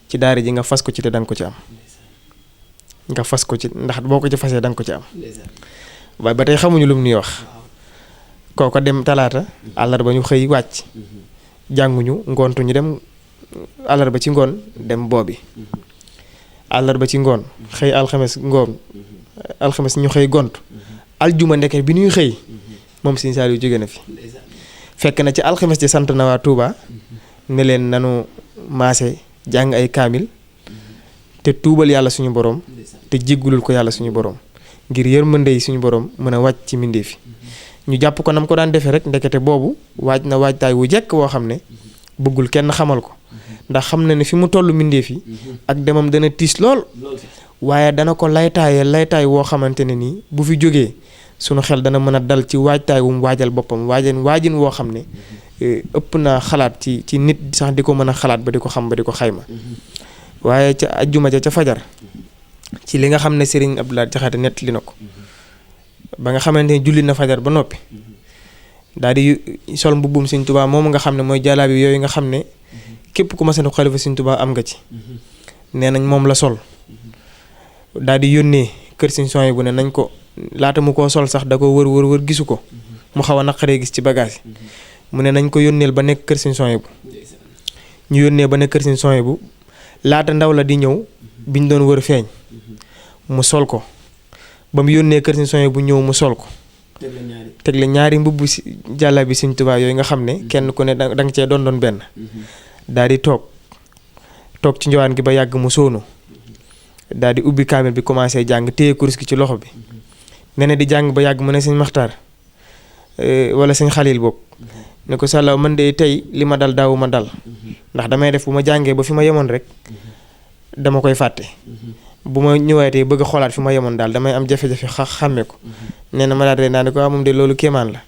ci daara ji nga fas ko ci te danga ko ci am nga fas ko ci ndax boo ko ci fasee danga ko ci am waaye ba tey xamuñu lu mu nuy wax kooko dem talaata àllarba ñu xëy wàcc jànguñu ngoontu ñu dem àllarba ci ngoon dem boobi àllarba ci ngoon xëy alxames ñu xëy gont aljuma ndeke bi ñuy xëy moom Serigne Saliou jóge na fi fekk na ci alxames ji sant na waa Touba ne leen nanu maase jàng ay kaamil te tuubal yàlla suñu borom te jéggulul ko yàlla suñu borom ngir yërmande yi suñu borom mën a wàcc ci mbindéef fi ñu jàpp ko nam ko daan defee rek ndekete boobu waaj na waajtaay wu jekk woo xam ne bëggul kenn xamal ko ndax xam na ne fi mu toll mbindéef yi ak demam dana tiis lool waaye dana ko laytaay woo xamante ne nii bu fi jógee sunu xel dana mën a dal ci waajtaay wu mu waajal boppam waajin woo xam ne ëpp naa xalaat ci nit sax di ko mën a xalaat ba di ko xam ba di ko xayma waaye ca ajjuma ca fajar ci li nga xam ne Serigne Abdoulaye Jaxate nettali na ko ba nga xamante ne julli na fajar ba noppi daal di sol mbubbum Serigne Touba moom nga xam ne mooy jalaabi yooyu nga xam ne képp ku ma seen xalifa Serigne Touba am nga ci nee nañ moom la sol daal di yónnee kër Serigne Souhaïbou bu ne nañ ko laata mu koo sol sax da ko wër gisu ko mu xaw a naqaree gis ci bagage yi mu ne nañ ko yónneel ba nekk kër Serigne Souhaïbou bu ñu yónnee ba nekk kër Serigne Souhaïbou bu laata ndaw la di ñëw biñ doon wër feeñ mu sol ko ba mu yónnee kër Serigne Souhaïbou bu ñëw mu sol ko teg la ñaari mbubb si jàlla bi Serigne Touba yooyu nga xam ne kenn ku ne da nga cee doon benn daal di toog ci njowaan gi ba yàgg mu sóonu daal di ubbi kaamil bi commencé jàng téye kurus gi ci loxo bi nee na di jàng ba yàgg mu ne sëñ Maxtaar wala sëñ Xalil bokk ne ko sàllaw man de tey li ma dal daawu ma dal ndax damay def bu ma jàngee ba fi ma yemoon rek dama koy fàtte bu ma ñëwaatee bëgg a xoolaat fi ma yemoon daal damay am jafe-jafe xàmmee ko nee na ma daal di ko moom de loolu kéemaan la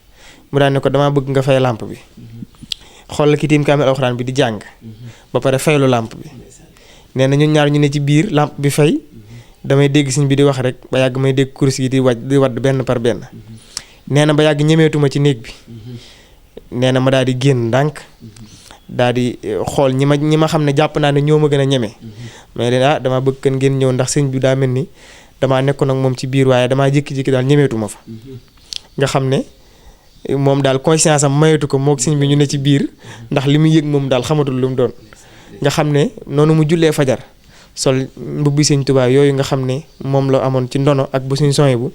mu daal ne ko damaa bëgg nga fay làmp bi xoolal ki tiim kaamil alxuraan bi di jàng ba pare faylu làmp bi nee na ñun ñaar ñu ne ci biir làmp bi fay damay dégg sëñ bi di wax rek ba yàgg may dégg kurus gi di wadd benn par benn nee na ba yàgg ñemeetuma ci néeg bi nee na ma daal di génn ndànk daal di xool ñi ma xam ne jàpp naa ne ñoo ma gën a ñeme mais leen dama bëgg kan ngeen ñëw ndax sëñ bi daa mel ni damaa nekkoon ak moom ci biir waaye damaa jékki-jékki daal ñemeetuma fa nga xam ne moom daal conscience am mayetu ko moog sëñ bi ñu ne ci biir ndax li muy yëg moom daal xamatul lu mu doon nga xam ne noonu mu jullee fajar sol mbubbi sëñ Tuubaa yooyu nga xam ne moom la amoon ci ndono ak bu suñ soñe bu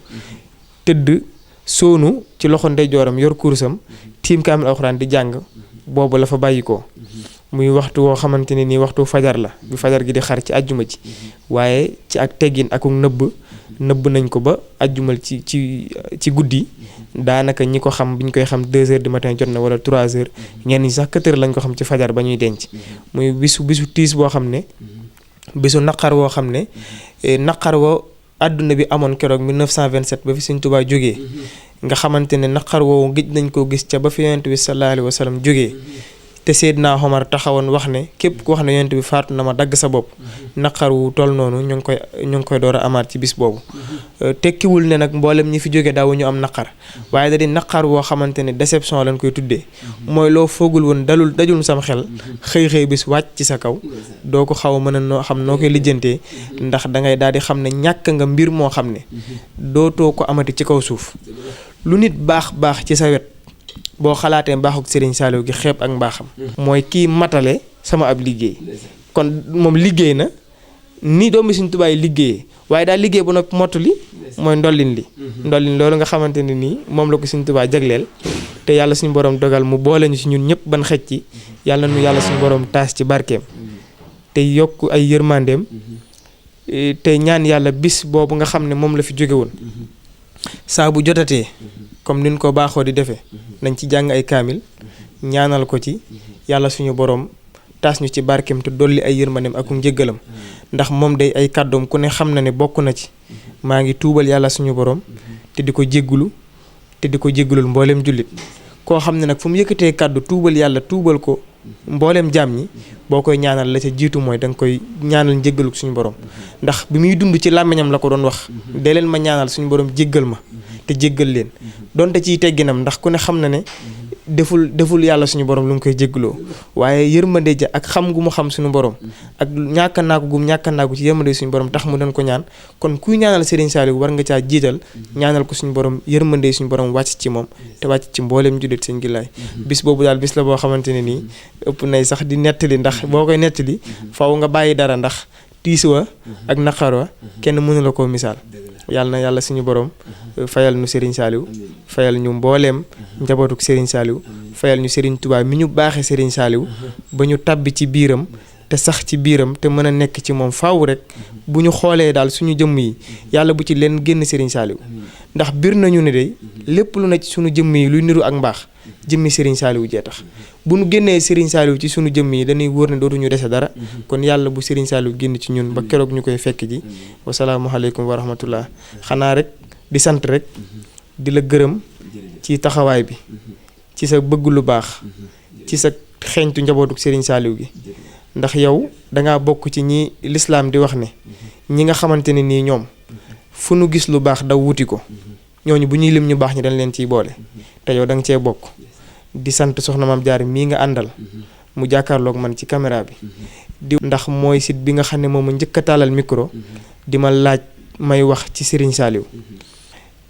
tëdd soonu ci loxo ndeyjooram yor kursam tiim kaamil alxuraan di jàng boobu la fa bàyyi ko muy waxtu woo xamante ne nii waxtu fajar la bi fajar gi di xar ci àjjuma ji waaye ci ak teggin ak nëbb nañ ko ba àjjumal ci guddi daanaka ñi ko xam bi ñu koy xam 2 heures du matin jot na wala 3 heures ñenn ñi sax 4 heures lañ ko xam ci fajar ba ñuy denc muy bisu tiis boo xam ne bisu naqar woo xam ne naqar woo àdduna bi amoon keroog 1927 ba fi Sëñ Tuubaa jógee nga xamante ne naqar woowu gëj nañ koo gis ca ba fi yonent bi sallallahu alayhi wa sallam jógee te Seydina Omar taxawoon wax ne képp ku wax ne yonent bi faatu na ma dagg sa bopp naqar wu toll noonu ñu ngi koy door a amaat ci bis boobu tekkiwul ne nag mboolem ñi fi jóge daawu ñu am naqar waaye da di naqar woo xamante ne déception lañ koy tuddee mooy loo foogul woon dajul sam xel xëy bis wàcc ci sa kaw doo ko xaw a mën a noo xam noo koy lijjantee ndax dangay daal di xam ne ñàkk nga mbir moo xam ne dootoo ko amati ci kaw suuf lu nit baax ci sa wet boo xalaatee mbaaxuk Serigne Saliou gi xeeb ak mbaaxam mooy kii matale sama ab liggéey kon moom liggéey na ni doomi Serigne Touba yi liggéeyee waaye daal liggéey ba noppi mottali mooy ndollin loolu nga xamante ne nii moom la ko Serigne Touba jagleel te yàlla suñu borom dogal mu boole ñu ci ñun ñëpp ban xej ci yàlla nu yàlla suñu borom taas ci barkeem te yokk ay yërmandeem te ñaan yàlla bis boobu nga xam ne moom la fi jóge woon saa bu jotatee comme niñ ko baaxoo di defee nañ ci jàng ay kaamil ñaanal ko ci yàlla suñu borom taas ñu ci barkeem te dolli ay yërmandeem ak njëggalam ndax moom day ay kàddoom ku ne xam na ne bokk na ci maa ngi tuubal yàlla suñu borom te di ko jéggulu te di ko jéggalul mbooleem jullit koo xam ne nag fu mu yëkkatee kàddu tuubal yàlla tuubal ko mbooleem jaam ñi boo koy ñaanal la ca jiitu mooy danga koy ñaanal njéggaluk suñu borom ndax bi muy dund ci làmmiñam la ko doon wax dee leen ma ñaanal suñu borom jéggal ma te jéggal leen donte ciy tegginam ndax ku ne xam na ne deful yàlla suñu borom lu mu koy jéggaloo waaye yërmande ja ak xam gu mu xam suñu borom ak ñàkk naa ko ci yërmande suñu borom tax mu doon ko ñaan kon kuy ñaanal Serigne Saliou war nga caa jiital ñaanal ko suñu borom yërmande suñu borom wàcc ci moom te wàcc ci mbooleem jullit seen gillaay bis boobu daal bis la boo xamante ne nii ëpp nay sax di nettali ndax boo koy nettali faw nga bàyyi dara ndax tiis wa ak naqar wa kenn mënu la koo misaal yàlla na yàlla suñu borom fayal ñu Serigne Saliou fayal ñu mbooleem njabootuk Serigne Saliou fayal ñu Serigne Touba mi ñu baaxee Serigne Saliou ba ñu tàbbi ci biiram te sax ci biiram te mën a nekk ci moom faaw rek bu ñu xoolee daal suñu jëmm yi yàlla bu ci leen génn Serigne Saliou ndax biir nañu ne de lépp lu ne ci suñu jëmm yi luy niru ak mbaax jëmmi Serigne Saliou jee tax bu nu génnee Serigne Saliou ci suñu jëmm yi dañuy wóor ne dootuñu dese dara kon yàlla bu Serigne Saliou génn ci ñun ba keroog ñu koy fekk ji wasalaamualeykum wa rahmatullah xanaa rek di sant rek di la gërëm ci taxawaay bi ci sa bëgg lu baax ci sa xeeñtu njabootuk Serigne Saliou gi ndax yow dangaa bokk ci ñi lislaam di wax ne ñi nga xamante ne nii ñoom fu nu gis lu baax daw wuti ko ñooñu bu ñuy lim ñu baax ñi dañ leen ciy boole te yow da nga cee bokk di sant soxna Maam Jaara mii nga àndal mu jàkkaarloog man ci caméra bi di ndax mooy site bi nga xam ne moom a njëkk a taalal micro di ma laaj may wax ci Serigne Saliou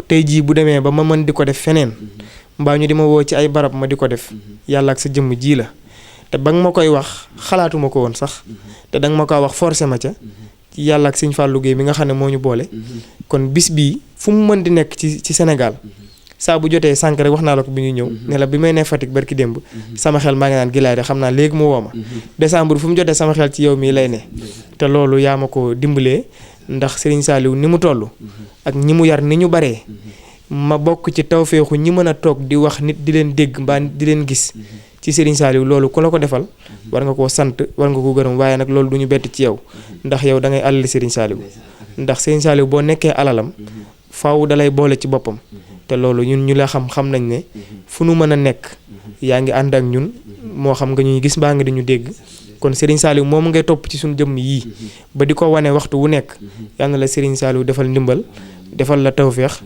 tey jii bu demee ba ma mën di ko def feneen mbaa ñu di ma woo ci ay barab ma di ko def yàlla ak sa jëmm ji la te ba nga ma koy wax xalaatuma ko woon sax te danga ma ko wax forcé ma ca ci yàlla ak Sëñ Fallou Guèye mi nga xam ne moo ñu boole kon bis bii fu mu mën di nekk ci Sénégal saa bu jotee sànq rek wax naa la ko bi ñuy ñëw ne la bi may ne Fatick barki démb sama xel maa ngi naan gilaay de xam naa léegi mu woo ma décembre fu mu jotee sama xel ci yow mii lay ne te loolu yaa ma ko dimbalee ndax Serigne Saliou ni mu toll ak ñi mu yar ni ñu baree ma bokk ci tawféexu ñi mën a toog di wax nit di leen dégg mbaa di leen gis ci Serigne Saliou loolu ku la ko defal war nga koo sant war nga ko gërëm waaye nag loolu du ñu bett ci yow ndax yow da ngay alali Serigne Saliou ndax Serigne Saliou boo nekkee alalam faaw dalay boole ci boppam te loolu ñun ñu la xam nañ ne fu nu mën a nekk yaa ngi ànd ak ñun moo xam nga ñuy gis mbaa nga di ñu dégg kon Serigne Saliou moom ngay topp ci suñu jëmm yii ba di ko wane waxtu wu nekk yal na la Serigne Saliou defal ndimbal defal la tawféex